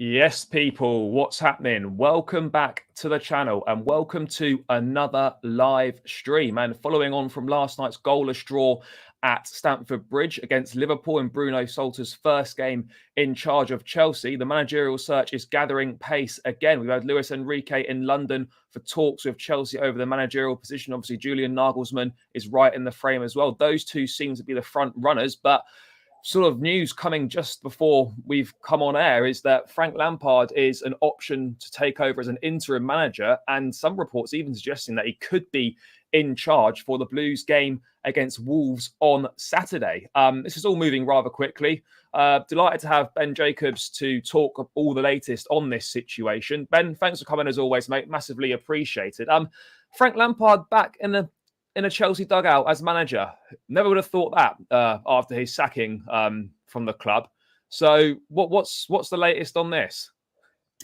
Yes, people, what's happening? Welcome back to the channel and welcome to another live stream. And following on from last night's goalless draw at Stamford Bridge against Liverpool in Bruno Salter's first game in charge of Chelsea, the managerial search is gathering pace again. We've had Luis Enrique in London for talks with Chelsea over the managerial position. Obviously, Julian Nagelsmann is right in the frame as well. Those two seem to be the front runners, but sort of news coming just before we've come on air is that Frank Lampard is an option to take over as an interim manager, and some reports even suggesting that he could be in charge for the Blues game against Wolves on Saturday. This is all moving rather quickly. Delighted to have Ben Jacobs to talk all the latest on this situation. Ben, thanks for coming as always, mate. Massively appreciated. Frank Lampard back in a Chelsea dugout as manager. Never would have thought that after his sacking from the club. So what's the latest on this?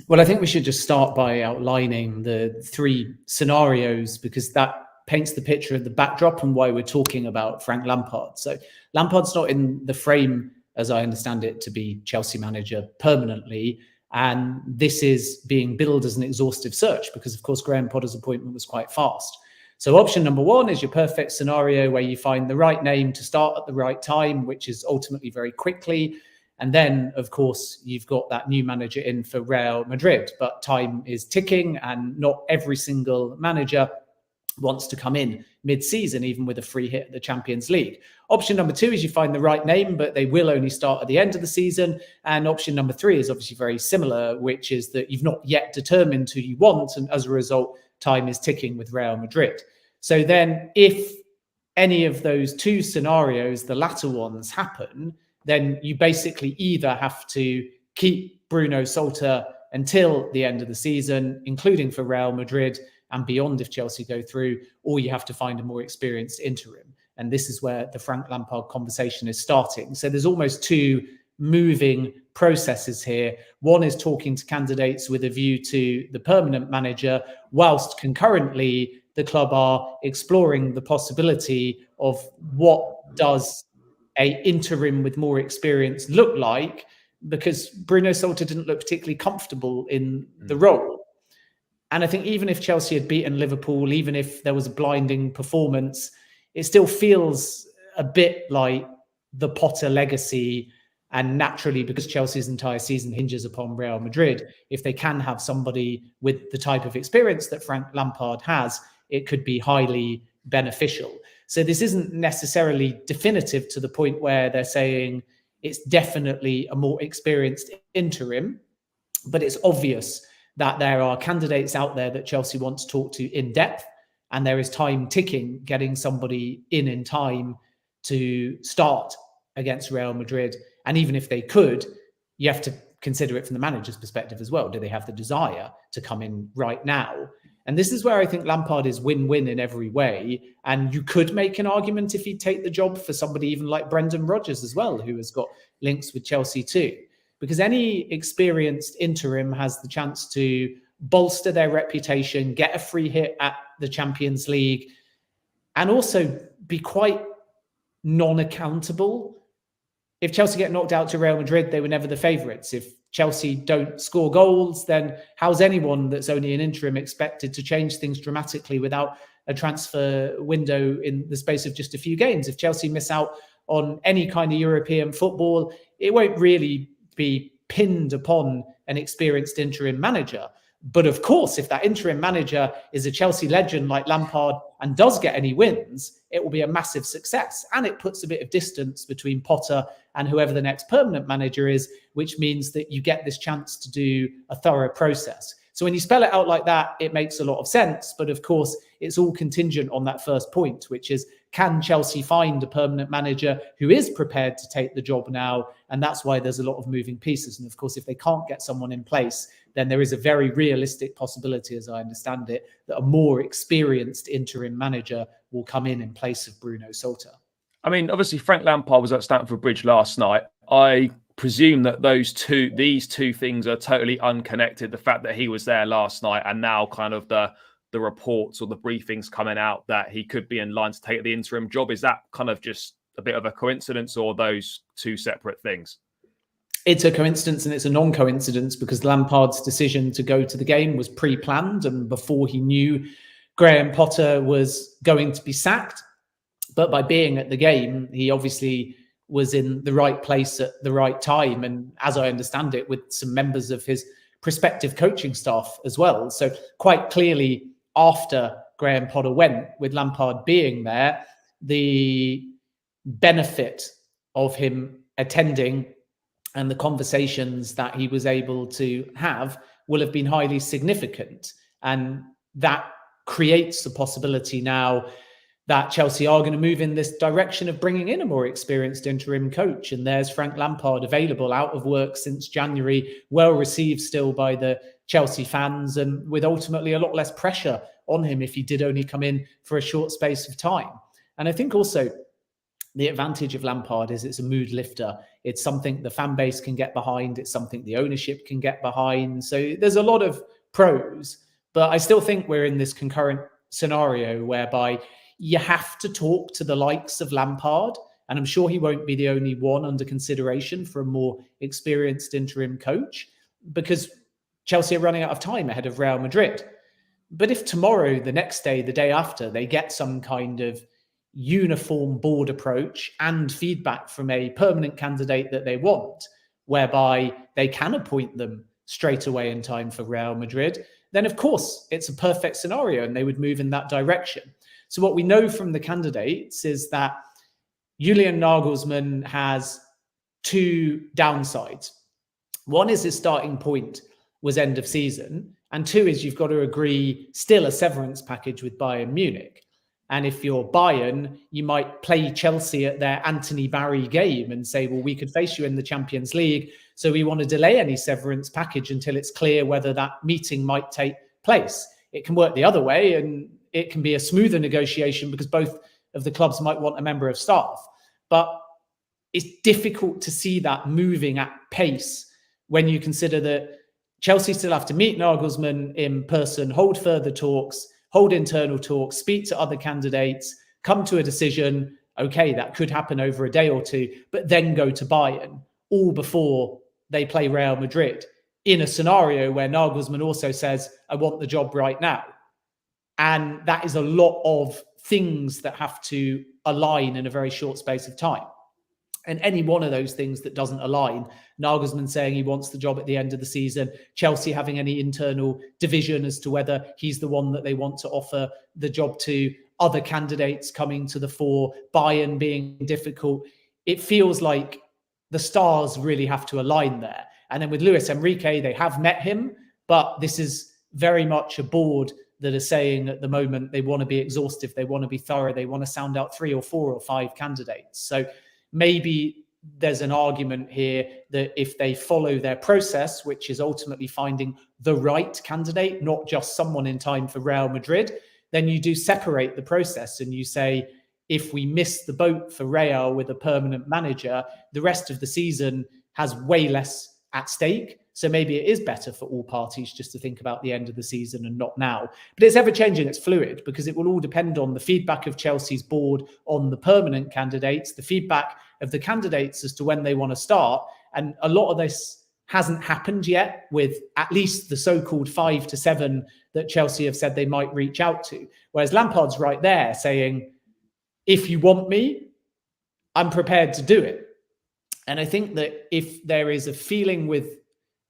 Well, I think we should just start by outlining the three scenarios, because that paints the picture of the backdrop and why we're talking about Frank Lampard. So Lampard's not in the frame, as I understand it, to be Chelsea manager permanently. And this is being billed as an exhaustive search because, of course, Graham Potter's appointment was quite fast. So option number one is your perfect scenario where you find the right name to start at the right time, which is ultimately very quickly. And then, of course, you've got that new manager in for Real Madrid, but time is ticking and not every single manager wants to come in mid-season, even with a free hit at the Champions League. Option number two is you find the right name, but they will only start at the end of the season. And option number three is obviously very similar, which is that you've not yet determined who you want. And as a result, time is ticking with Real Madrid. So then if any of those two scenarios, the latter ones, happen, then you basically either have to keep Bruno Salter until the end of the season, including for Real Madrid and beyond if Chelsea go through, or you have to find a more experienced interim. And this is where the Frank Lampard conversation is starting. So there's almost two moving processes here. One is talking to candidates with a view to the permanent manager, whilst concurrently the club are exploring the possibility of what does a interim with more experience look like, because Bruno Salter didn't look particularly comfortable in the role. And I think even if Chelsea had beaten Liverpool, even if there was a blinding performance, it still feels a bit like the Potter legacy. And naturally, because Chelsea's entire season hinges upon Real Madrid, if they can have somebody with the type of experience that Frank Lampard has, it could be highly beneficial. So this isn't necessarily definitive to the point where they're saying it's definitely a more experienced interim, but it's obvious that there are candidates out there that Chelsea wants to talk to in depth, and there is time ticking getting somebody in time to start against Real Madrid. And even if they could, you have to consider it from the manager's perspective as well. Do they have the desire to come in right now? And this is where I think Lampard is win-win in every way. And you could make an argument if he'd take the job for somebody even like Brendan Rodgers as well, who has got links with Chelsea too. Because any experienced interim has the chance to bolster their reputation, get a free hit at the Champions League, and also be quite non-accountable. If Chelsea get knocked out to Real Madrid, they were never the favourites. If Chelsea don't score goals, then how's anyone that's only an interim expected to change things dramatically without a transfer window in the space of just a few games? If Chelsea miss out on any kind of European football, it won't really be pinned upon an experienced interim manager. But of course, if that interim manager is a Chelsea legend like Lampard and does get any wins, it will be a massive success. And it puts a bit of distance between Potter and whoever the next permanent manager is, which means that you get this chance to do a thorough process. So when you spell it out like that, it makes a lot of sense. But of course, it's all contingent on that first point, which is, can Chelsea find a permanent manager who is prepared to take the job now? And that's why there's a lot of moving pieces. And of course, if they can't get someone in place, then there is a very realistic possibility, as I understand it, that a more experienced interim manager will come in place of Bruno Salter. I mean, obviously, Frank Lampard was at Stamford Bridge last night. I presume that these two things are totally unconnected. The fact that he was there last night and now kind of the reports or the briefings coming out that he could be in line to take the interim job, is that kind of just a bit of a coincidence, or those two separate things? it's a coincidence and it's a non-coincidence because Lampard's decision to go to the game was pre-planned and before he knew Graham Potter was going to be sacked. But by being at the game, he obviously was in the right place at the right time. And as I understand it, with some members of his prospective coaching staff as well. So quite clearly, after Graham Potter went, with Lampard being there, the benefit of him attending and the conversations that he was able to have will have been highly significant. And that creates the possibility now that Chelsea are going to move in this direction of bringing in a more experienced interim coach. And there's Frank Lampard available, out of work since January, well received still by the Chelsea fans, and with ultimately a lot less pressure on him if he did only come in for a short space of time. And I think also the advantage of Lampard is it's a mood lifter. It's something the fan base can get behind. It's something the ownership can get behind. So there's a lot of pros, but I still think we're in this concurrent scenario whereby you have to talk to the likes of Lampard, and I'm sure he won't be the only one under consideration for a more experienced interim coach, because Chelsea are running out of time ahead of Real Madrid. But if tomorrow, the next day, the day after, they get some kind of uniform board approach and feedback from a permanent candidate that they want, whereby they can appoint them straight away in time for Real Madrid, then of course it's a perfect scenario and they would move in that direction. So what we know from the candidates is that Julian Nagelsmann has two downsides. One is his starting point was end of season, and two is you've got to agree still a severance package with Bayern Munich. And if you're Bayern, you might play Chelsea at their Anthony Barry game and say, well, we could face you in the Champions League, so we want to delay any severance package until it's clear whether that meeting might take place. It can work the other way, and it can be a smoother negotiation because both of the clubs might want a member of staff. But it's difficult to see that moving at pace when you consider that Chelsea still have to meet Nagelsmann in person, hold further talks, hold internal talks, speak to other candidates, come to a decision. Okay, that could happen over a day or two, but then go to Bayern, all before they play Real Madrid, in a scenario where Nagelsmann also says, I want the job right now. And that is a lot of things that have to align in a very short space of time. And any one of those things that doesn't align, Nagelsmann saying he wants the job at the end of the season, Chelsea having any internal division as to whether he's the one that they want to offer the job to, other candidates coming to the fore, Bayern being difficult. It feels like the stars really have to align there. And then with Luis Enrique, they have met him, but this is very much a board that are saying at the moment they want to be exhaustive, they want to be thorough, they want to sound out 3 or 4 or 5 candidates. So maybe there's an argument here that if they follow their process, which is ultimately finding the right candidate, not just someone in time for Real Madrid, then you do separate the process and you say, if we miss the boat for Real with a permanent manager, the rest of the season has way less at stake. So maybe it is better for all parties just to think about the end of the season and not now. But it's ever changing, it's fluid, because it will all depend on the feedback of Chelsea's board on the permanent candidates, the feedback of the candidates as to when they want to start. And a lot of this hasn't happened yet, with at least the so-called 5 to 7 that Chelsea have said they might reach out to. Whereas Lampard's right there saying, if you want me, I'm prepared to do it. And I think that if there is a feeling with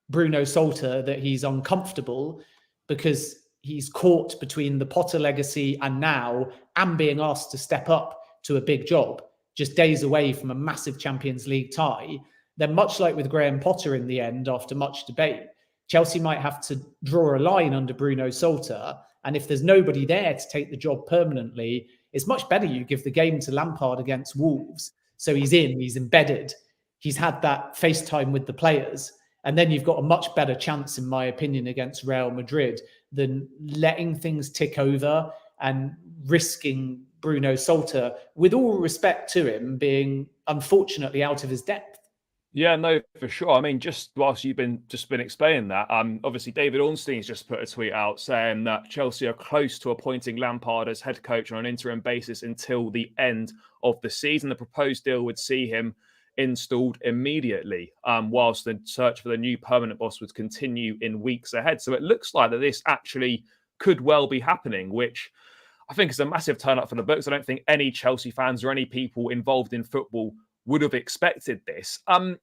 Bruno Salter that he's uncomfortable because he's caught between the Potter legacy and now, and being asked to step up to a big job, just days away from a massive Champions League tie, then much like with Graham Potter in the end, after much debate, Chelsea might have to draw a line under Bruno Salter. And if there's nobody there to take the job permanently, it's much better you give the game to Lampard against Wolves. So he's in, he's embedded, he's had that FaceTime with the players. And then you've got a much better chance, in my opinion, against Real Madrid than letting things tick over and risking Bruno Salter, with all respect to him, being unfortunately out of his depth. Yeah, no, for sure. I mean, just whilst you've been explaining that, obviously David Ornstein's just put a tweet out saying that Chelsea are close to appointing Lampard as head coach on an interim basis until the end of the season. The proposed deal would see him installed immediately, whilst the search for the new permanent boss would continue in weeks ahead. So it looks like that this actually could well be happening, which I think is a massive turn up for the books. I don't think any Chelsea fans or any people involved in football would have expected this.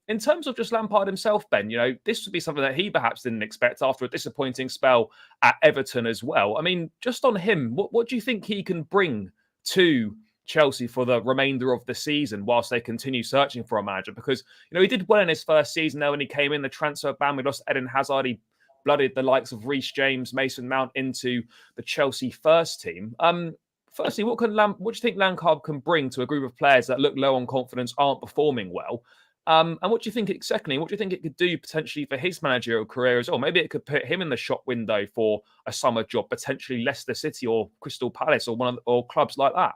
In terms of just Lampard himself, Ben, this would be something that he perhaps didn't expect after a disappointing spell at Everton as well. I mean, just on him, what do you think he can bring to Chelsea for the remainder of the season whilst they continue searching for a manager? Because, he did well in his first season there when he came in, the transfer ban. We lost Eden Hazard. He blooded the likes of Reece James, Mason Mount into the Chelsea first team. Firstly, what do you think Lampard can bring to a group of players that look low on confidence, aren't performing well? And what do you think it could do potentially for his managerial career as well? Maybe it could put him in the shop window for a summer job, potentially Leicester City or Crystal Palace or clubs like that.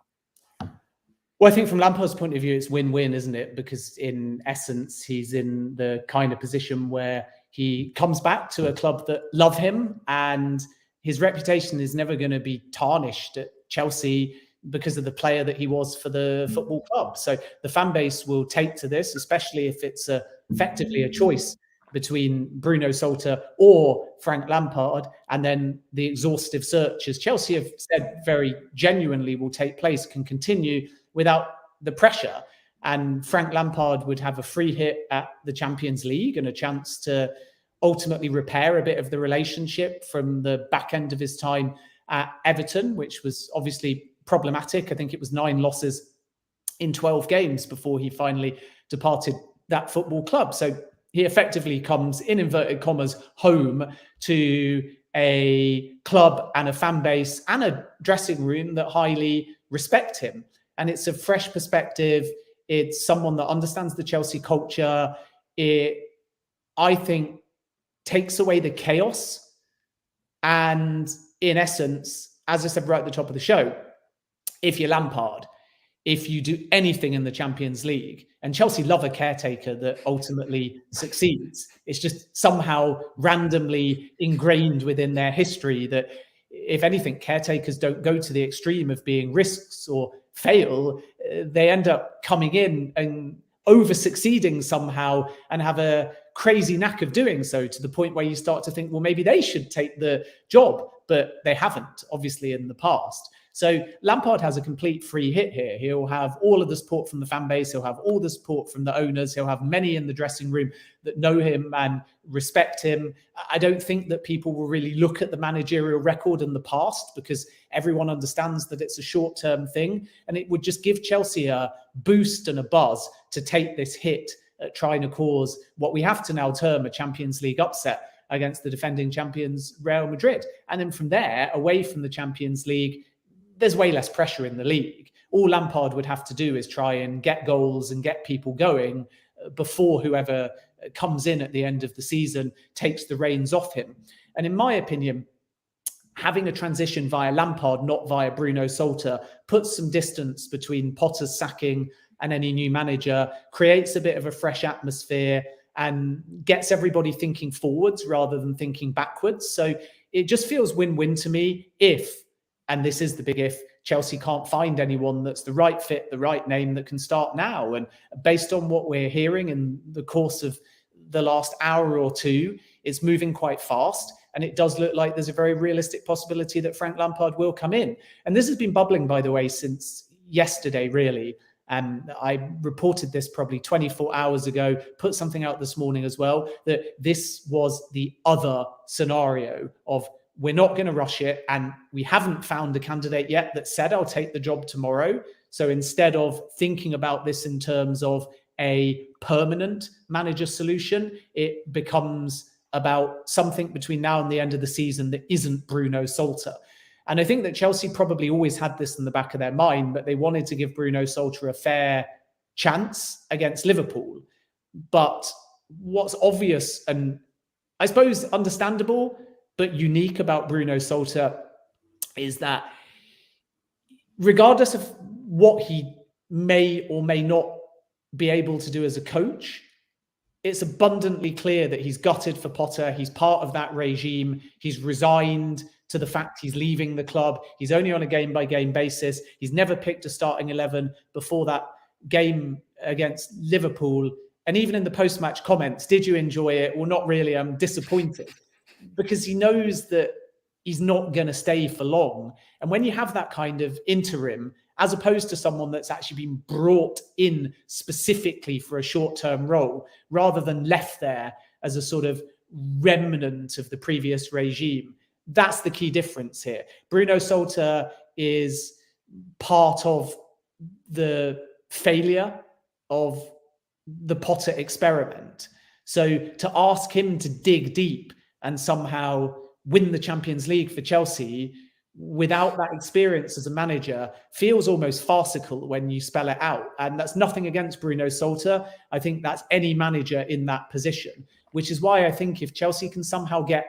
Well, I think from Lampard's point of view, it's win-win, isn't it? Because in essence, he's in the kind of position where he comes back to a club that love him, and his reputation is never going to be tarnished at Chelsea because of the player that he was for the football club. So the fan base will take to this, especially if it's effectively a choice between Bruno Salter or Frank Lampard, and then the exhaustive search, as Chelsea have said very genuinely will take place, can continue without the pressure. And Frank Lampard would have a free hit at the Champions League and a chance to ultimately repair a bit of the relationship from the back end of his time at Everton, which was obviously problematic. I think it was 9 losses in 12 games before he finally departed that football club. So he effectively comes, in inverted commas, home to a club and a fan base and a dressing room that highly respect him. And it's a fresh perspective. It's someone that understands the Chelsea culture. It, I think, takes away the chaos. And in essence, as I said right at the top of the show, if you're Lampard, if you do anything in the Champions League, and Chelsea love a caretaker that ultimately succeeds, it's just somehow randomly ingrained within their history that, if anything, caretakers don't go to the extreme of being risks or fail. They end up coming in and over succeeding somehow and have a crazy knack of doing so, to the point where you start to think, well, maybe they should take the job, but they haven't, obviously, in the past. So Lampard has a complete free hit here. He'll have all of the support from the fan base. He'll have all the support from the owners. He'll have many in the dressing room that know him and respect him. I don't think that people will really look at the managerial record in the past, because everyone understands that it's a short-term thing, and it would just give Chelsea a boost and a buzz to take this hit at trying to cause what we have to now term a Champions League upset against the defending champions Real Madrid. And then from there, away from the Champions League, there's way less pressure in the league. All Lampard would have to do is try and get goals and get people going before whoever comes in at the end of the season takes the reins off him. And in my opinion, having a transition via Lampard, not via Bruno Salter, puts some distance between Potter's sacking and any new manager, creates a bit of a fresh atmosphere, and gets everybody thinking forwards rather than thinking backwards. So it just feels win-win to me if, and this is the big if, Chelsea can't find anyone that's the right fit, the right name that can start now. And based on what we're hearing in the course of the last hour or two, it's moving quite fast. And it does look like there's a very realistic possibility that Frank Lampard will come in. And this has been bubbling, by the way, since yesterday, really. And I reported this probably 24 hours ago, put something out this morning as well, that this was the other scenario of, we're not going to rush it, and we haven't found a candidate yet that said, I'll take the job tomorrow. So instead of thinking about this in terms of a permanent manager solution, it becomes about something between now and the end of the season that isn't Bruno Salter. And I think that Chelsea probably always had this in the back of their mind, but they wanted to give Bruno Salter a fair chance against Liverpool. But what's obvious and I suppose understandable but unique about Bruno Salter is that regardless of what he may or may not be able to do as a coach, it's abundantly clear that he's gutted for Potter. He's part of that regime. He's resigned to the fact he's leaving the club. He's only on a game-by-game basis. He's never picked a starting 11 before that game against Liverpool, and even in the post-match comments, did you enjoy it? Well, not really. I'm disappointed, because he knows that he's not going to stay for long. And when you have that kind of interim, as opposed to someone that's actually been brought in specifically for a short-term role, rather than left there as a sort of remnant of the previous regime, that's the key difference here. Bruno Salter is part of the failure of the Potter experiment. So to ask him to dig deep and somehow win the Champions League for Chelsea without that experience as a manager feels almost farcical when you spell it out. And that's nothing against Bruno Salter. I think that's any manager in that position, which is why I think if Chelsea can somehow get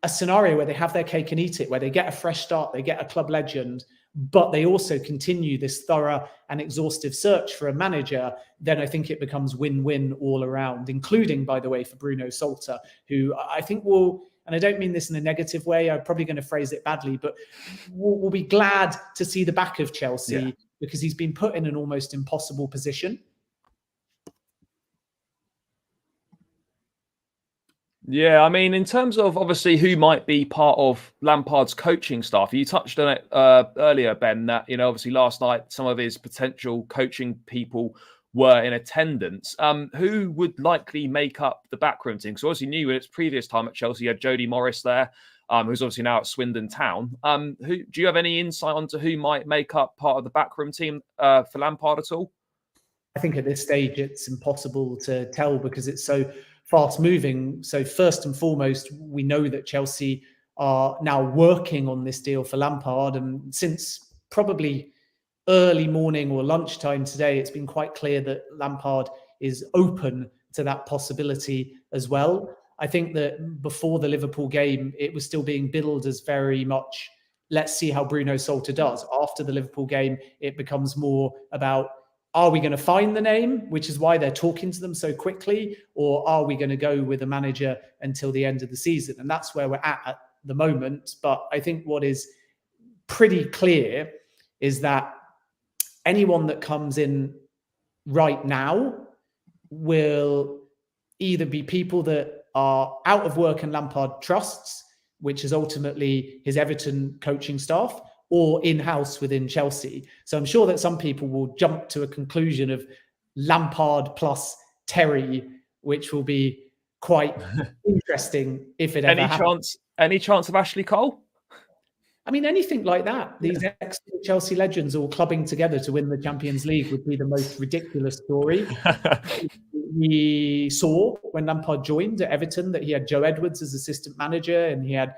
a scenario where they have their cake and eat it, where they get a fresh start, they get a club legend, but they also continue this thorough and exhaustive search for a manager, then I think it becomes win-win all around, including, by the way, for Bruno Salter, who I think will, and I don't mean this in a negative way, I'm probably going to phrase it badly, but we'll be glad to see the back of Chelsea because he's been put in an almost impossible position. Yeah, I mean, in terms of obviously who might be part of Lampard's coaching staff, you touched on it earlier, Ben, that, you know, obviously last night some of his potential coaching people were in attendance. Who would likely make up the backroom team? Because obviously knew in its previous time at Chelsea, you had Jody Morris there, who's obviously now at Swindon Town. Do you have any insight onto who might make up part of the backroom team for Lampard at all? I think at this stage it's impossible to tell because it's so fast moving. So first and foremost, we know that Chelsea are now working on this deal for Lampard. And since probably early morning or lunchtime today, it's been quite clear that Lampard is open to that possibility as well. I think that before the Liverpool game, it was still being billed as very much, let's see how Bruno Salter does. After the Liverpool game, it becomes more about, are we going to find the name, which is why they're talking to them so quickly, or are we going to go with a manager until the end of the season? And that's where we're at the moment. But I think what is pretty clear is that anyone that comes in right now will either be people that are out of work and Lampard trusts, which is ultimately his Everton coaching staff, or in-house within Chelsea. So I'm sure that some people will jump to a conclusion of Lampard plus Terry, which will be quite interesting if it ever happens. Any chance of Ashley Cole? I mean, anything like that. These ex-Chelsea legends all clubbing together to win the Champions League would be the most ridiculous story. We saw when Lampard joined at Everton that he had Joe Edwards as assistant manager and he had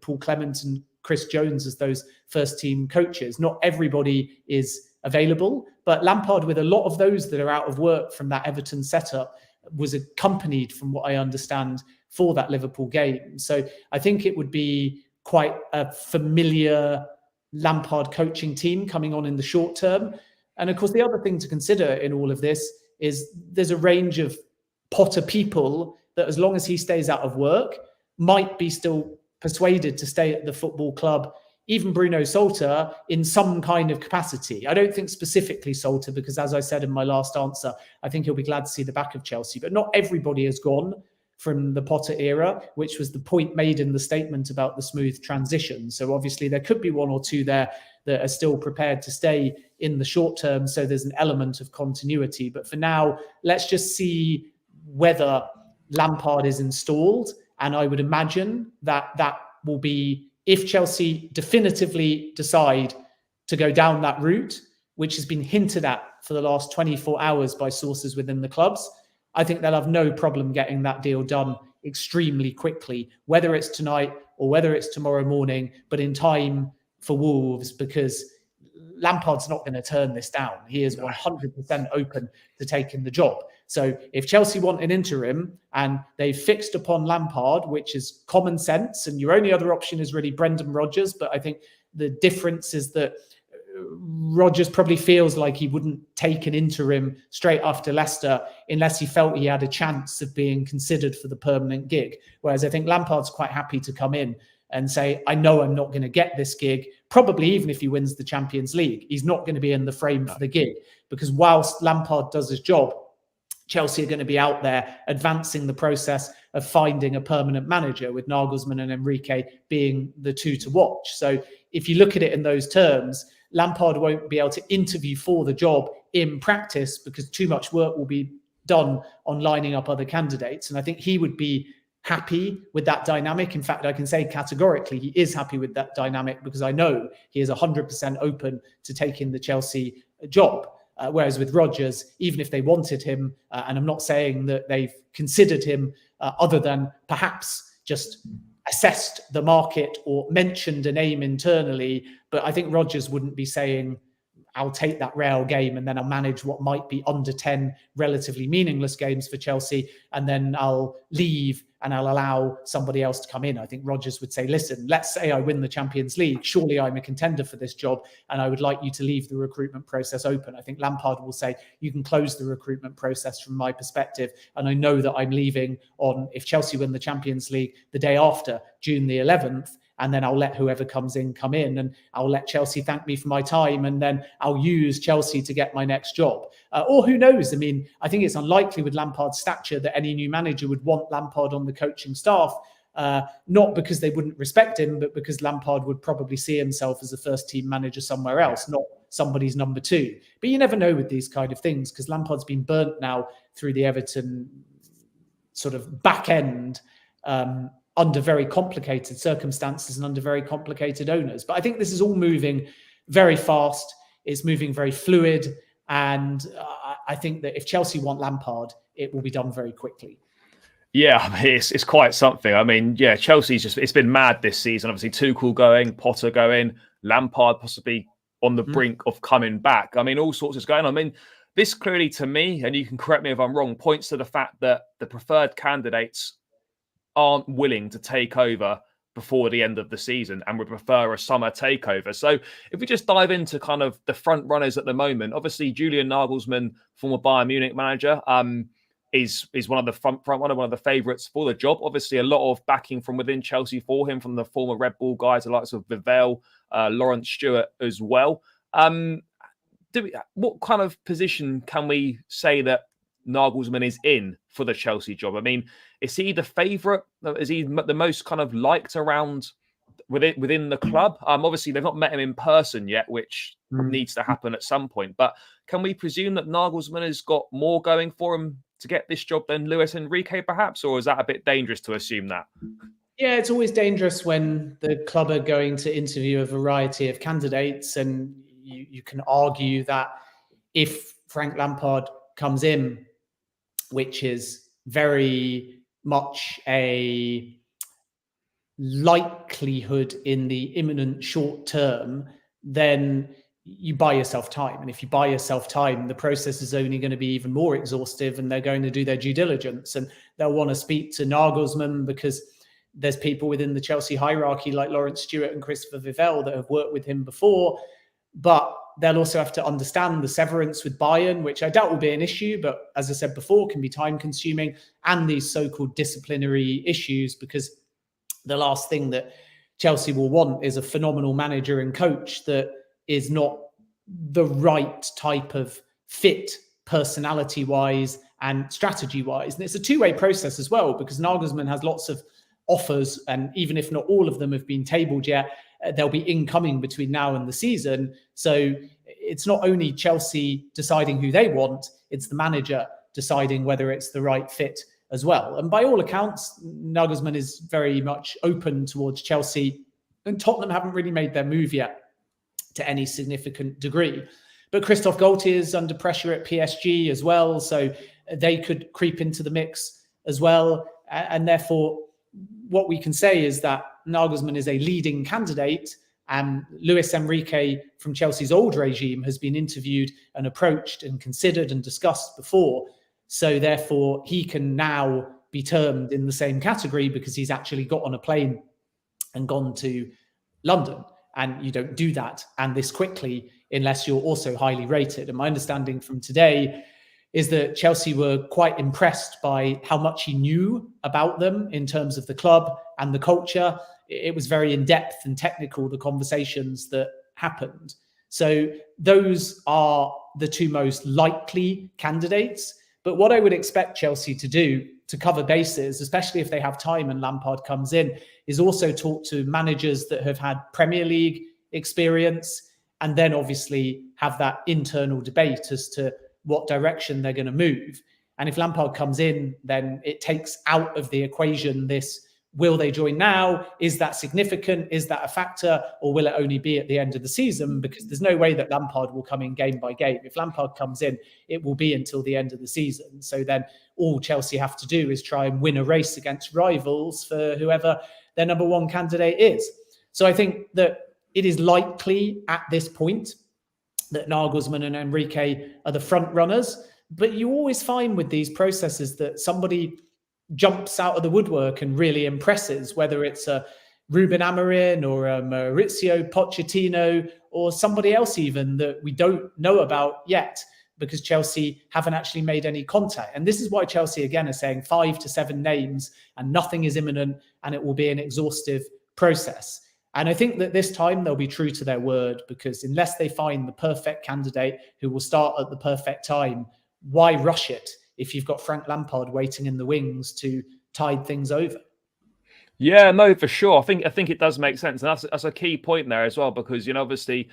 Paul Clement and Chris Jones as those first team coaches. Not everybody is available, but Lampard, with a lot of those that are out of work from that Everton setup, was accompanied, from what I understand, for that Liverpool game. So I think it would be quite a familiar Lampard coaching team coming on in the short term. And of course, the other thing to consider in all of this is there's a range of Potter people that, as long as he stays out of work, might be still persuaded to stay at the football club, even Bruno Salter, in some kind of capacity. I don't think specifically Salter, because as I said in my last answer, I think he'll be glad to see the back of Chelsea. But not everybody has gone from the Potter era, which was the point made in the statement about the smooth transition. So obviously there could be one or two there that are still prepared to stay in the short term. So there's an element of continuity. But for now, let's just see whether Lampard is installed. And I would imagine that that will be, if Chelsea definitively decide to go down that route, which has been hinted at for the last 24 hours by sources within the clubs, I think they'll have no problem getting that deal done extremely quickly, whether it's tonight or whether it's tomorrow morning, but in time for Wolves, because Lampard's not going to turn this down. He is 100% open to taking the job. So if Chelsea want an interim and they've fixed upon Lampard, which is common sense, and your only other option is really Brendan Rodgers, but I think the difference is that Rodgers probably feels like he wouldn't take an interim straight after Leicester unless he felt he had a chance of being considered for the permanent gig. Whereas I think Lampard's quite happy to come in and say, I know I'm not going to get this gig. Probably even if he wins the Champions League, he's not going to be in the frame for the gig, because whilst Lampard does his job, Chelsea are going to be out there advancing the process of finding a permanent manager, with Nagelsmann and Enrique being the two to watch. So if you look at it in those terms, Lampard won't be able to interview for the job in practice because too much work will be done on lining up other candidates. And I think he would be happy with that dynamic. In fact, I can say categorically he is happy with that dynamic, because I know he is 100% open to taking the Chelsea job. Whereas with Rodgers, even if they wanted him, and I'm not saying that they've considered him other than perhaps just assessed the market or mentioned a name internally, but I think Rodgers wouldn't be saying, I'll take that Real game and then I'll manage what might be under 10 relatively meaningless games for Chelsea, and then I'll leave and I'll allow somebody else to come in. I think Rodgers would say, listen, let's say I win the Champions League. Surely I'm a contender for this job, and I would like you to leave the recruitment process open. I think Lampard will say, you can close the recruitment process from my perspective, and I know that I'm leaving on, if Chelsea win the Champions League, the day after, June the 11th, and then I'll let whoever comes in come in, and I'll let Chelsea thank me for my time, and then I'll use Chelsea to get my next job. Or who knows? I mean, I think it's unlikely with Lampard's stature that any new manager would want Lampard on the coaching staff, not because they wouldn't respect him, but because Lampard would probably see himself as a first-team manager somewhere else, not somebody's number two. But you never know with these kind of things, because Lampard's been burnt now through the Everton sort of back end, under very complicated circumstances and under very complicated owners. But I think this is all moving very fast. It's moving very fluid. And I think that if Chelsea want Lampard, it will be done very quickly. Yeah, I mean, it's quite something. I mean, yeah, Chelsea's it's been mad this season. Obviously, Tuchel going, Potter going, Lampard possibly on the brink of coming back. I mean, all sorts is going on. I mean, this clearly to me, and you can correct me if I'm wrong, points to the fact that the preferred candidates aren't willing to take over before the end of the season and would prefer a summer takeover. So if we just dive into kind of the front runners at the moment, obviously Julian Nagelsmann, former Bayern Munich manager, is one of the front runner, one of the favourites for the job. Obviously a lot of backing from within Chelsea for him, from the former Red Bull guys, the likes of Vivell, Lawrence Stewart as well. What kind of position can we say that Nagelsmann is in for the Chelsea job? I mean, is he the favourite? Is he the most kind of liked around within the club? Obviously, they've not met him in person yet, which needs to happen at some point. But can we presume that Nagelsmann has got more going for him to get this job than Luis Enrique, perhaps? Or is that a bit dangerous to assume that? Yeah, it's always dangerous when the club are going to interview a variety of candidates. And you can argue that if Frank Lampard comes in, which is very much a likelihood in the imminent short term, then you buy yourself time. And if you buy yourself time, the process is only going to be even more exhaustive, and they're going to do their due diligence, and they'll want to speak to Nagelsmann because there's people within the Chelsea hierarchy like Lawrence Stewart and Christopher Vivell that have worked with him before. But they'll also have to understand the severance with Bayern, which I doubt will be an issue, but as I said before, can be time consuming, and these so-called disciplinary issues, because the last thing that Chelsea will want is a phenomenal manager and coach that is not the right type of fit personality-wise and strategy-wise. And it's a two-way process as well, because Nagelsmann has lots of offers, and even if not all of them have been tabled yet, they'll be incoming between now and the season. So it's not only Chelsea deciding who they want, it's the manager deciding whether it's the right fit as well. And by all accounts, Nagelsmann is very much open towards Chelsea, and Tottenham haven't really made their move yet to any significant degree. But Christophe Galtier is under pressure at PSG as well, so they could creep into the mix as well. And therefore, what we can say is that Nagelsmann is a leading candidate, and Luis Enrique from Chelsea's old regime has been interviewed and approached and considered and discussed before. So therefore, he can now be termed in the same category because he's actually got on a plane and gone to London. And you don't do that and this quickly unless you're also highly rated. And my understanding from today is that Chelsea were quite impressed by how much he knew about them in terms of the club and the culture. it was very in-depth and technical, the conversations that happened. So those are the two most likely candidates. But what I would expect Chelsea to do to cover bases, especially if they have time and Lampard comes in, is also talk to managers that have had Premier League experience, and then obviously have that internal debate as to what direction they're going to move. And if Lampard comes in, then it takes out of the equation this, will they join now? Is that significant? Is that a factor? Or will it only be at the end of the season? Because there's no way that Lampard will come in game by game. If Lampard comes in, it will be until the end of the season. So then all Chelsea have to do is try and win a race against rivals for whoever their number one candidate is. So I think that it is likely at this point that Nagelsmann and Enrique are the front runners. But you always find with these processes that somebody jumps out of the woodwork and really impresses, whether it's a Ruben Amorim or a Mauricio Pochettino or somebody else even that we don't know about yet, because Chelsea haven't actually made any contact. And this is why Chelsea, again, are saying 5 to 7 names and nothing is imminent and it will be an exhaustive process. And I think that this time they'll be true to their word, because unless they find the perfect candidate who will start at the perfect time, why rush it if you've got Frank Lampard waiting in the wings to tide things over? Yeah, no, for sure. I think it does make sense. And that's a key point there as well, because, obviously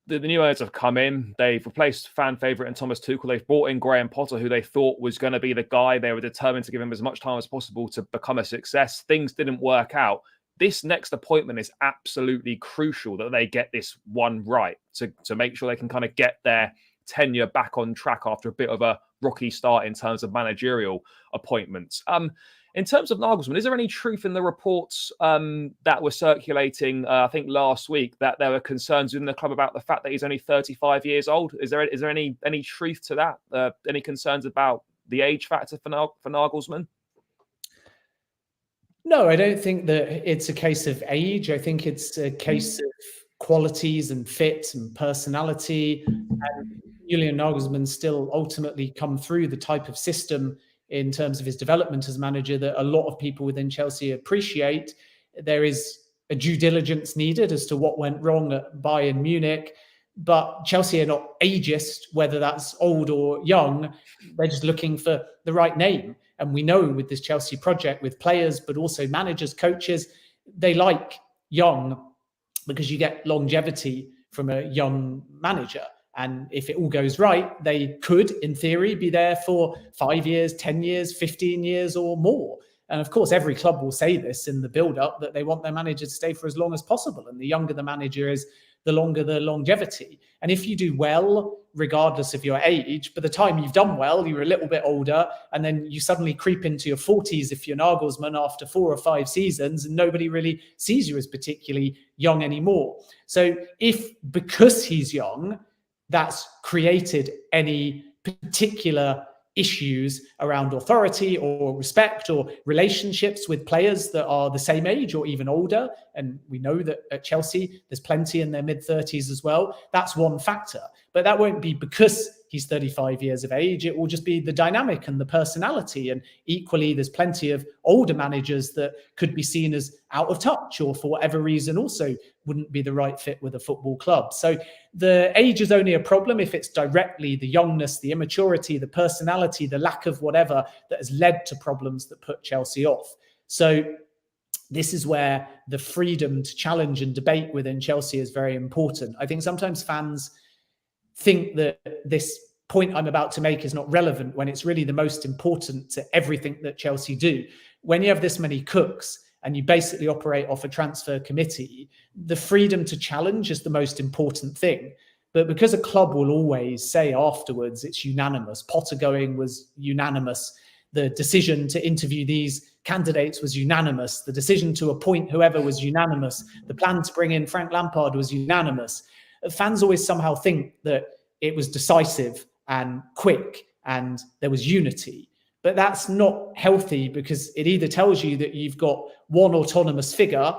the new owners have come in. They've replaced fan favourite and Thomas Tuchel. They've brought in Graham Potter, who they thought was going to be the guy. They were determined to give him as much time as possible to become a success. Things didn't work out. This next appointment is absolutely crucial that they get this one right to make sure they can kind of get their tenure back on track after a bit of a rocky start in terms of managerial appointments. In terms of Nagelsmann, is there any truth in the reports that were circulating, I think last week, that there were concerns within the club about the fact that he's only 35 years old? Is there any truth to that? Any concerns about the age factor for Nagelsmann? No, I don't think that it's a case of age. I think it's a case of qualities and fit and personality. And Julian Nagelsmann still ultimately come through the type of system in terms of his development as manager that a lot of people within Chelsea appreciate. There is a due diligence needed as to what went wrong at Bayern Munich, but Chelsea are not ageist, whether that's old or young. They're just looking for the right name. And we know with this Chelsea project, with players, but also managers, coaches, they like young because you get longevity from a young manager. And if it all goes right, they could, in theory, be there for 5 years, 10 years, 15 years or more. And of course, every club will say this in the build-up, that they want their manager to stay for as long as possible. And the younger the manager is, the longer the longevity. And if you do well, regardless of your age, by the time you've done well, you're a little bit older, and then you suddenly creep into your 40s if you're Nagelsmann after 4 or 5 seasons, and nobody really sees you as particularly young anymore. So if, because he's young, that's created any particular issues around authority or respect or relationships with players that are the same age or even older, and we know that at Chelsea there's plenty in their mid-30s as well, that's one factor. But that won't be because he's 35 years of age. It will just be the dynamic and the personality. And equally, there's plenty of older managers that could be seen as out of touch or for whatever reason also wouldn't be the right fit with a football club. So the age is only a problem if it's directly the youngness, the immaturity, the personality, the lack of whatever that has led to problems that put Chelsea off. So this is where the freedom to challenge and debate within Chelsea is very important. I think sometimes fans think that this point I'm about to make is not relevant when it's really the most important to everything that Chelsea do. When you have this many cooks and you basically operate off a transfer committee, the freedom to challenge is the most important thing. But because a club will always say afterwards it's unanimous, Potter going was unanimous, the decision to interview these candidates was unanimous, the decision to appoint whoever was unanimous, the plan to bring in Frank Lampard was unanimous. Fans always somehow think that it was decisive and quick and there was unity. But that's not healthy, because it either tells you that you've got one autonomous figure,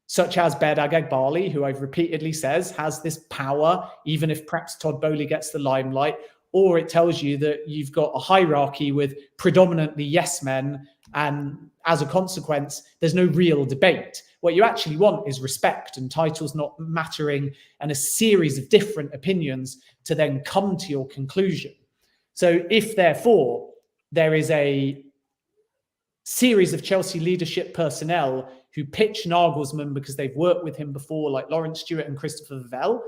such as Behrad Eghbali, who I've repeatedly says has this power, even if perhaps Todd Boehly gets the limelight, or it tells you that you've got a hierarchy with predominantly yes men, and as a consequence, there's no real debate. What you actually want is respect and titles not mattering, and a series of different opinions to then come to your conclusion. So if therefore there is a series of Chelsea leadership personnel who pitch Nagelsmann because they've worked with him before, like Lawrence Stewart and Christopher Vivell,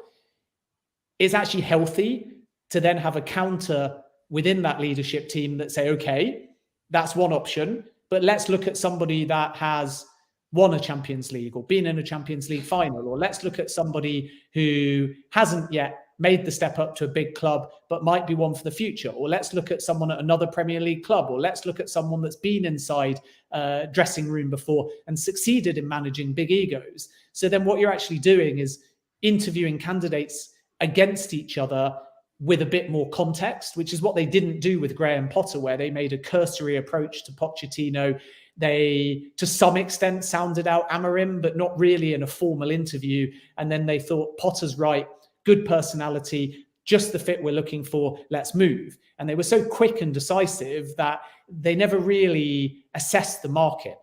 it's actually healthy to then have a counter within that leadership team that say, okay, that's one option, but let's look at somebody that has won a Champions League or been in a Champions League final, or let's look at somebody who hasn't yet made the step up to a big club, but might be one for the future. Or let's look at someone at another Premier League club, or let's look at someone that's been inside a dressing room before and succeeded in managing big egos. So then what you're actually doing is interviewing candidates against each other with a bit more context, which is what they didn't do with Graham Potter, where they made a cursory approach to Pochettino. They, to some extent, sounded out Amorim, but not really in a formal interview. And then they thought, Potter's right, good personality, just the fit we're looking for, let's move. And they were so quick and decisive that they never really assessed the market.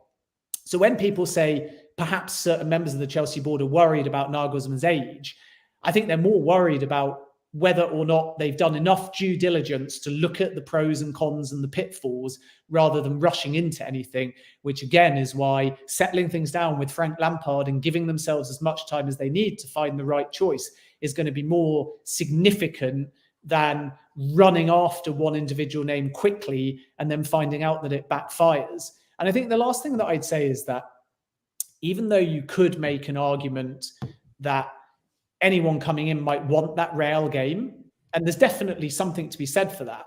So when people say perhaps certain members of the Chelsea board are worried about Nagelsmann's age, I think they're more worried about whether or not they've done enough due diligence to look at the pros and cons and the pitfalls rather than rushing into anything, which again is why settling things down with Frank Lampard and giving themselves as much time as they need to find the right choice is going to be more significant than running after one individual name quickly and then finding out that it backfires. And I think the last thing that I'd say is that even though you could make an argument that anyone coming in might want that Real game, and there's definitely something to be said for that,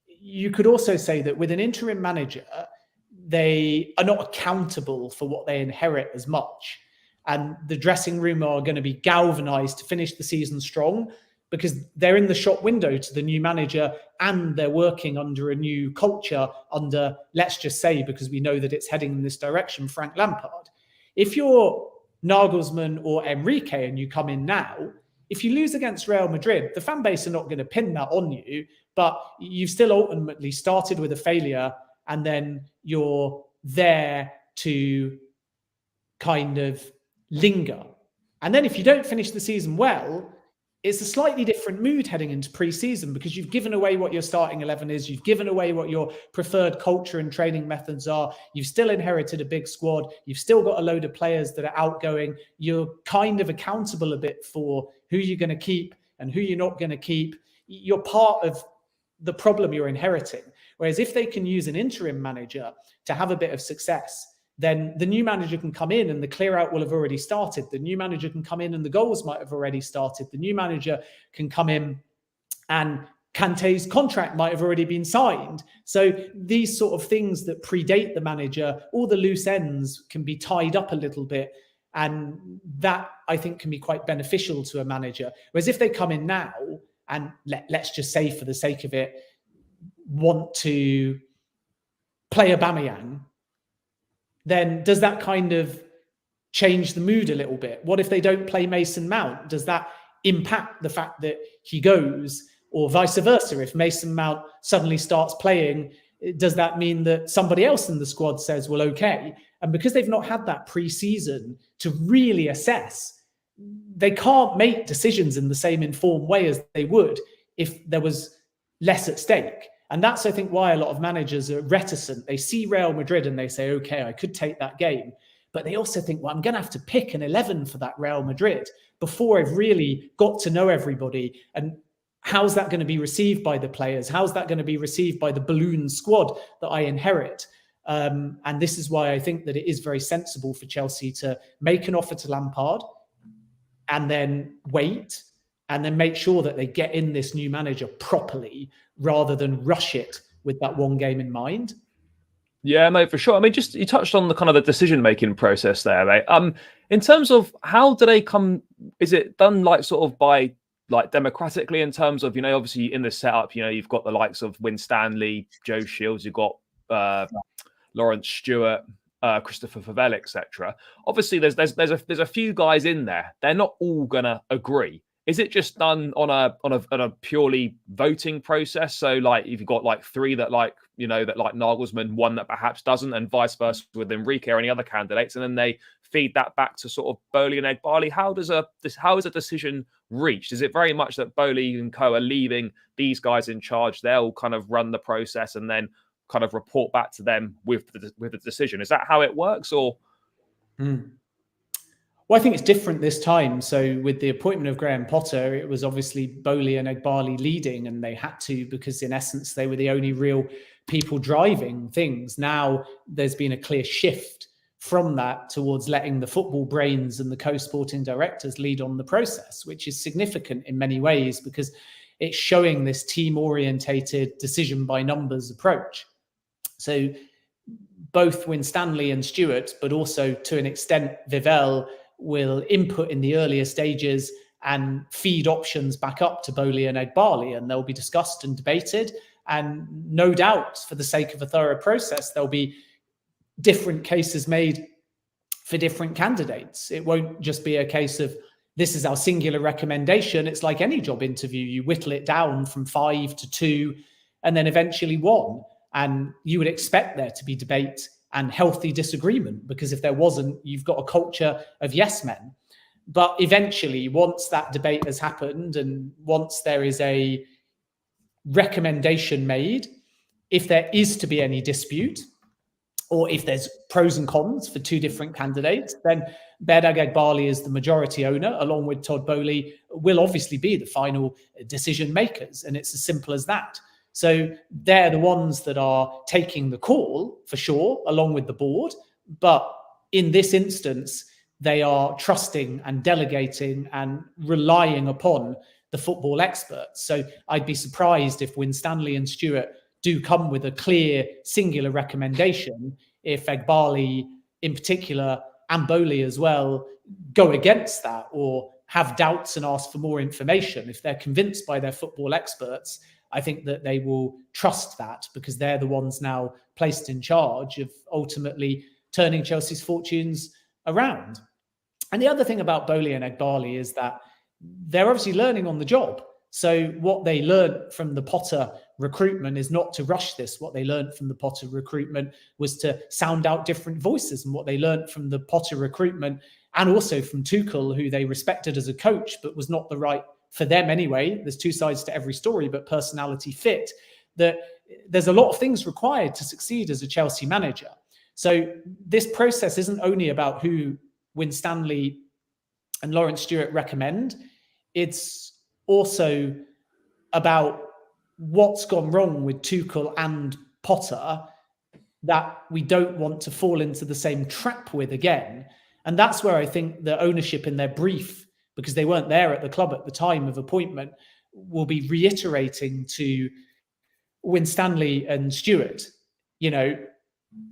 you could also say that with an interim manager, they are not accountable for what they inherit as much. And the dressing room are going to be galvanized to finish the season strong because they're in the shop window to the new manager and they're working under a new culture under, let's just say, because we know that it's heading in this direction, Frank Lampard. If you're Nagelsmann or Enrique and you come in now, if you lose against Real Madrid, the fan base are not going to pin that on you, but you've still ultimately started with a failure and then you're there to kind of linger. And then if you don't finish the season well, it's a slightly different mood heading into pre-season because you've given away what your starting 11 is. You've given away what your preferred culture and training methods are. You've still inherited a big squad. You've still got a load of players that are outgoing. You're kind of accountable a bit for who you're going to keep and who you're not going to keep. You're part of the problem you're inheriting. Whereas if they can use an interim manager to have a bit of success, then the new manager can come in and the clear out will have already started. The new manager can come in and the goals might have already started. The new manager can come in and Kante's contract might have already been signed. So these sort of things that predate the manager, all the loose ends can be tied up a little bit. And that, I think, can be quite beneficial to a manager. Whereas if they come in now and let's just say for the sake of it, want to play Aubameyang, then does that kind of change the mood a little bit? What if they don't play Mason Mount? Does that impact the fact that he goes, or vice versa? If Mason Mount suddenly starts playing, does that mean that somebody else in the squad says, well, okay? And because they've not had that pre-season to really assess, they can't make decisions in the same informed way as they would if there was less at stake. And that's, I think, why a lot of managers are reticent. They see Real Madrid and they say, okay, I could take that game. But they also think, well, I'm going to have to pick an 11 for that Real Madrid before I've really got to know everybody. And how's that going to be received by the players? How's that going to be received by the balloon squad that I inherit? And this is why I think that it is very sensible for Chelsea to make an offer to Lampard and then wait and then make sure that they get in this new manager properly rather than rush it with that one game in mind. Yeah, mate, for sure. I mean, just you touched on the kind of the decision-making process there, mate. In terms of how do they come, is it done like sort of by like democratically in terms of, you know, obviously in the setup, you know, you've got the likes of Win Stanley, Joe Shields, you've got Lawrence Stewart, Christopher Vivell, etc. Obviously, there's a few guys in there. They're not all gonna agree. Is it just done on a purely voting process? So like if you've got like three that like, you know, that like Nagelsmann, one that perhaps doesn't, and vice versa with Enrique or any other candidates, and then they feed that back to sort of Bowley and Eghbali? How is a decision reached? Is it very much that Bowley and co are leaving these guys in charge? They'll kind of run the process and then kind of report back to them with the decision. Is that how it works, or? Well, I think it's different this time. So with the appointment of Graham Potter, it was obviously Bowley and Eghbali leading, and they had to, because in essence, they were the only real people driving things. Now there's been a clear shift from that towards letting the football brains and the co-sporting directors lead on the process, which is significant in many ways because it's showing this team-orientated decision by numbers approach. So both Winstanley and Stewart, but also to an extent Vivell, will input in the earlier stages and feed options back up to Bowley and Eghbali, and they'll be discussed and debated. And no doubt, for the sake of a thorough process, there'll be different cases made for different candidates. It won't just be a case of this is our singular recommendation. It's like any job interview. You whittle it down from 5 to 2 and then eventually 1. And you would expect there to be debate and healthy disagreement, because if there wasn't, you've got a culture of yes men. But eventually, once that debate has happened and once there is a recommendation made, if there is to be any dispute, or if there's pros and cons for two different candidates, then Behrad Eghbali, as the majority owner, along with Todd Bowley, will obviously be the final decision makers. And it's as simple as that. So they're the ones that are taking the call, for sure, along with the board. But in this instance, they are trusting and delegating and relying upon the football experts. So I'd be surprised if Winstanley and Stewart do come with a clear, singular recommendation, if Eghbali in particular, and Bowley as well, go against that or have doubts and ask for more information. If they're convinced by their football experts, I think that they will trust that, because they're the ones now placed in charge of ultimately turning Chelsea's fortunes around. And the other thing about Bowley and Eghbali is that they're obviously learning on the job. So what they learned from the Potter recruitment is not to rush this. What they learned from the Potter recruitment was to sound out different voices. And what they learned from the Potter recruitment, and also from Tuchel, who they respected as a coach, but was not the right for them anyway. There's two sides to every story, but personality fit, that there's a lot of things required to succeed as a Chelsea manager. So this process isn't only about who Winstanley and Lawrence Stewart recommend. It's also about what's gone wrong with Tuchel and Potter that we don't want to fall into the same trap with again. And that's where I think the ownership in their brief, because they weren't there at the club at the time of appointment, will be reiterating to Winstanley and Stewart, you know,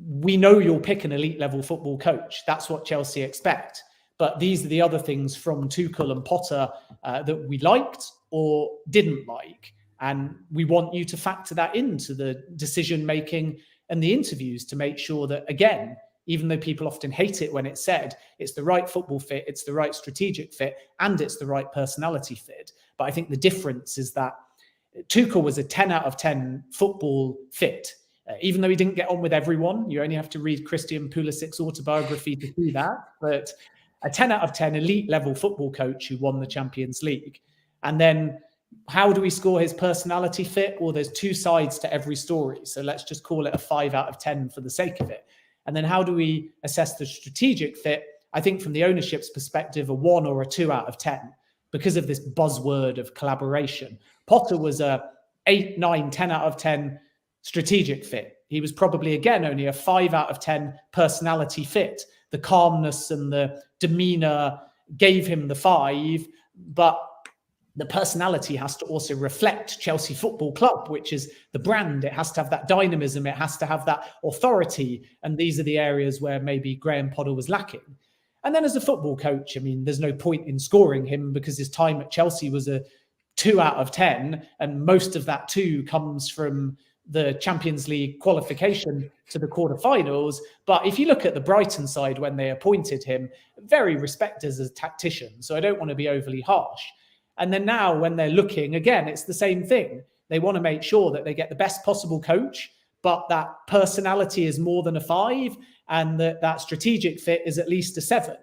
we know you'll pick an elite level football coach. That's what Chelsea expect. But these are the other things from Tuchel and Potter that we liked or didn't like. And we want you to factor that into the decision making and the interviews to make sure that, again, even though people often hate it when it's said, it's the right football fit, it's the right strategic fit, and it's the right personality fit. But I think the difference is that Tuchel was a 10 out of 10 football fit. Even though he didn't get on with everyone, you only have to read Christian Pulisic's autobiography to see that. But a 10 out of 10 elite level football coach who won the Champions League. And then how do we score his personality fit? Well, there's two sides to every story. So let's just call it a 5 out of 10 for the sake of it. And then how do we assess the strategic fit? I think from the ownership's perspective, a 1 or a 2 out of 10 because of this buzzword of collaboration. Potter was a 8, 9, 10 out of 10 strategic fit. He was probably, again, only a 5 out of 10 personality fit. The calmness and the demeanor gave him the 5, but the personality has to also reflect Chelsea Football Club, which is the brand. It has to have that dynamism. It has to have that authority. And these are the areas where maybe Graham Potter was lacking. And then as a football coach, I mean, there's no point in scoring him because his time at Chelsea was a 2 out of 10. And most of that 2 comes from the Champions League qualification to the quarterfinals. But if you look at the Brighton side when they appointed him, very respected as a tactician. So I don't want to be overly harsh. And then now when they're looking, again, it's the same thing. They want to make sure that they get the best possible coach, but that personality is more than a 5 and that strategic fit is at least a 7.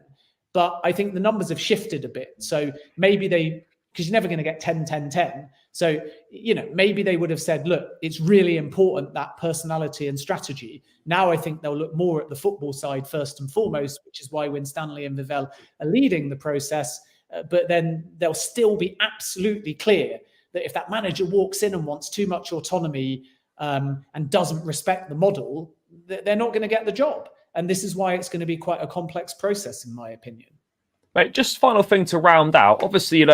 But I think the numbers have shifted a bit. So maybe because you're never going to get 10, 10, 10. So, maybe they would have said, look, it's really important, that personality and strategy. Now I think they'll look more at the football side first and foremost, which is why Winstanley and Vivell are leading the process. But then they'll still be absolutely clear that if that manager walks in and wants too much autonomy and doesn't respect the model, they're not going to get the job. And this is why it's going to be quite a complex process, in my opinion. Right, just final thing to round out. Obviously,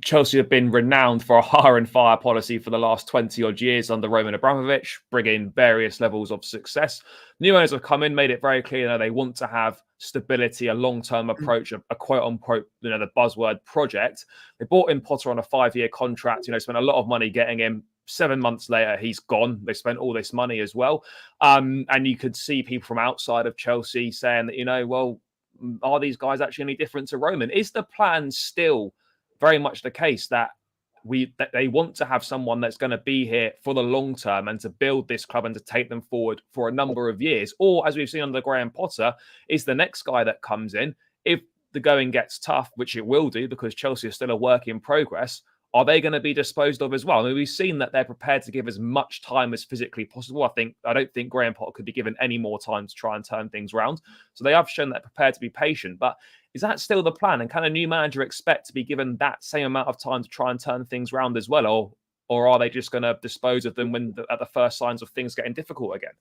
Chelsea have been renowned for a hire and fire policy for the last 20 odd years under Roman Abramovich, bringing various levels of success. New owners have come in, made it very clear that they want to have stability, a long-term approach, a quote unquote, the buzzword project. They brought in Potter on a 5-year contract, spent a lot of money getting him. 7 months later, he's gone. They spent all this money as well. And you could see people from outside of Chelsea saying that, well, are these guys actually any different to Roman? Is the plan still very much the case that they want to have someone that's going to be here for the long term and to build this club and to take them forward for a number of years? Or, as we've seen under Graham Potter, is the next guy that comes in, if the going gets tough, which it will do because Chelsea is still a work in progress, are they going to be disposed of as well? I mean, we've seen that they're prepared to give as much time as physically possible. I don't think Graham Potter could be given any more time to try and turn things around. So they have shown that they're prepared to be patient. But is that still the plan? And can a new manager expect to be given that same amount of time to try and turn things around as well? Or are they just going to dispose of them at the first signs of things getting difficult again?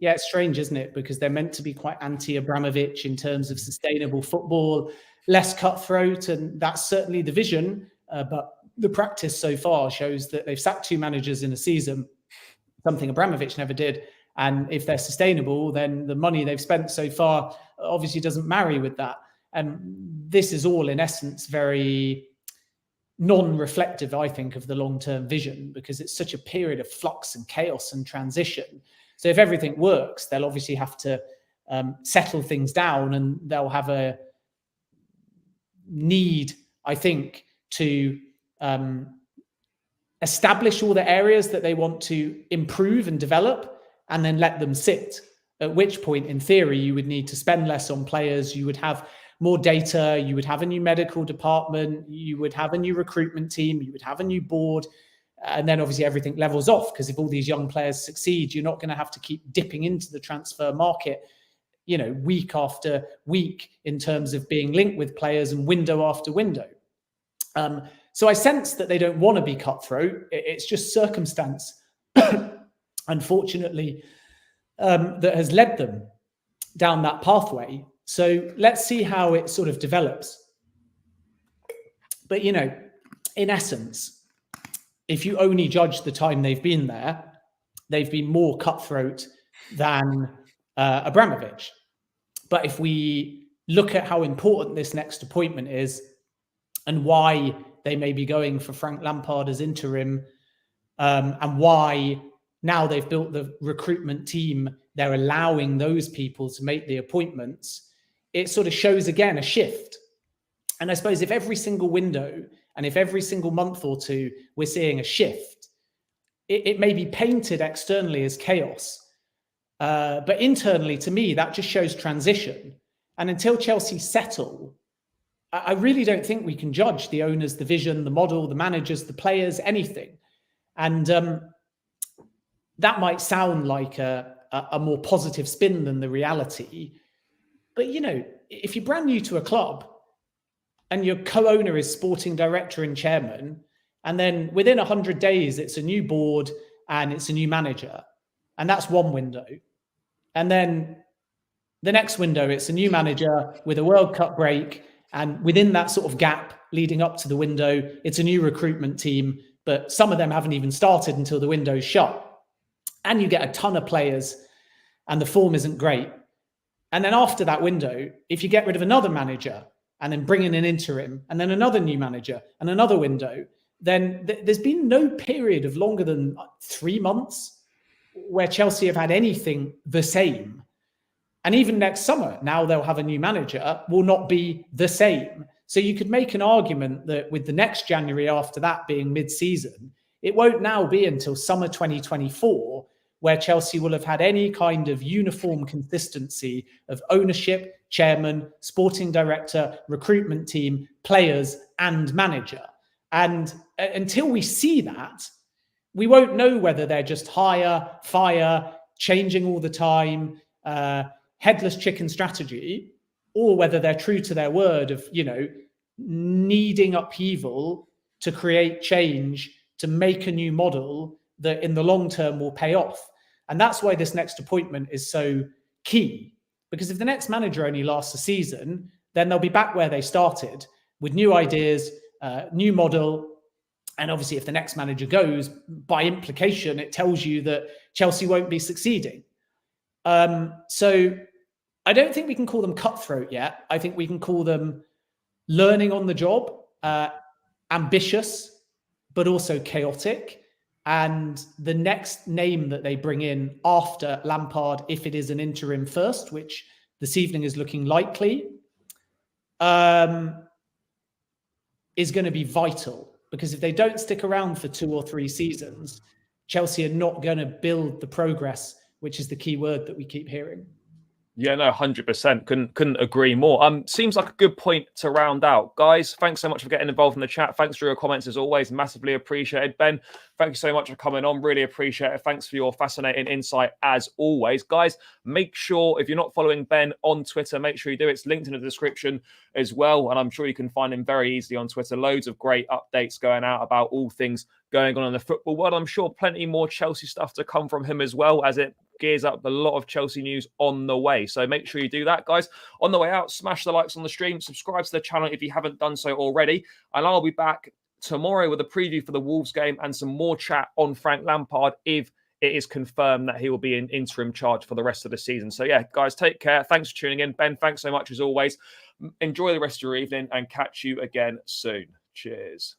Yeah, it's strange, isn't it? Because they're meant to be quite anti-Abramovich in terms of sustainable football, less cutthroat, and that's certainly the vision. But the practice so far shows that they've sacked 2 managers in a season, something Abramovich never did. And if they're sustainable, then the money they've spent so far obviously doesn't marry with that. And this is all, in essence, very non-reflective, I think, of the long-term vision, because it's such a period of flux and chaos and transition. So if everything works, they'll obviously have to settle things down, and they'll have a need, I think, to establish all the areas that they want to improve and develop, and then let them sit. At which point, in theory, you would need to spend less on players. You would have more data. You would have a new medical department. You would have a new recruitment team. You would have a new board. And then obviously everything levels off, because if all these young players succeed, you're not going to have to keep dipping into the transfer market, week after week in terms of being linked with players and window after window. So I sense that they don't want to be cutthroat. It's just circumstance, unfortunately, that has led them down that pathway. So let's see how it sort of develops. But, in essence, if you only judge the time they've been there, they've been more cutthroat than Abramovich. But if we look at how important this next appointment is and why they may be going for Frank Lampard as interim, and why now they've built the recruitment team, they're allowing those people to make the appointments, it sort of shows again a shift. And I suppose if every single window and if every single month or two we're seeing a shift, it may be painted externally as chaos. But internally, to me, that just shows transition. And until Chelsea settle, I really don't think we can judge the owners, the vision, the model, the managers, the players, anything. And that might sound like a more positive spin than the reality. But, if you're brand new to a club and your co-owner is sporting director and chairman, and then within 100 days, it's a new board and it's a new manager, and that's one window. And then the next window, it's a new manager with a World Cup break. And within that sort of gap leading up to the window, it's a new recruitment team, but some of them haven't even started until the window's shut. And you get a ton of players and the form isn't great. And then after that window, if you get rid of another manager and then bring in an interim and then another new manager and another window, then there's been no period of longer than 3 months where Chelsea have had anything the same. And even next summer, now they'll have a new manager, will not be the same. So you could make an argument that with the next January after that being mid-season, it won't now be until summer 2024 where Chelsea will have had any kind of uniform consistency of ownership, chairman, sporting director, recruitment team, players, and manager. And until we see that, we won't know whether they're just hire, fire, changing all the time, headless chicken strategy, or whether they're true to their word of, needing upheaval to create change, to make a new model that in the long term will pay off. And that's why this next appointment is so key. Because if the next manager only lasts a season, then they'll be back where they started with new ideas, new model. And obviously, if the next manager goes, by implication, it tells you that Chelsea won't be succeeding. So I don't think we can call them cutthroat yet. I think we can call them learning on the job, ambitious, but also chaotic. And the next name that they bring in after Lampard, if it is an interim first, which this evening is looking likely, is going to be vital. Because if they don't stick around for 2 or 3 seasons, Chelsea are not going to build the progress, which is the key word that we keep hearing. Yeah, no, 100%. Couldn't agree more. Seems like a good point to round out. Guys, thanks so much for getting involved in the chat. Thanks for your comments as always. Massively appreciated. Ben, thank you so much for coming on. Really appreciate it. Thanks for your fascinating insight as always. Guys, make sure if you're not following Ben on Twitter, make sure you do. It's linked in the description as well. And I'm sure you can find him very easily on Twitter. Loads of great updates going out about all things going on in the football world. I'm sure plenty more Chelsea stuff to come from him as well, as it gears up a lot of Chelsea news on the way. So make sure you do that, guys. On the way out, smash the likes on the stream, subscribe to the channel if you haven't done so already. And I'll be back tomorrow with a preview for the Wolves game and some more chat on Frank Lampard if it is confirmed that he will be in interim charge for the rest of the season. So yeah, guys, take care. Thanks for tuning in. Ben, thanks so much as always. Enjoy the rest of your evening and catch you again soon. Cheers.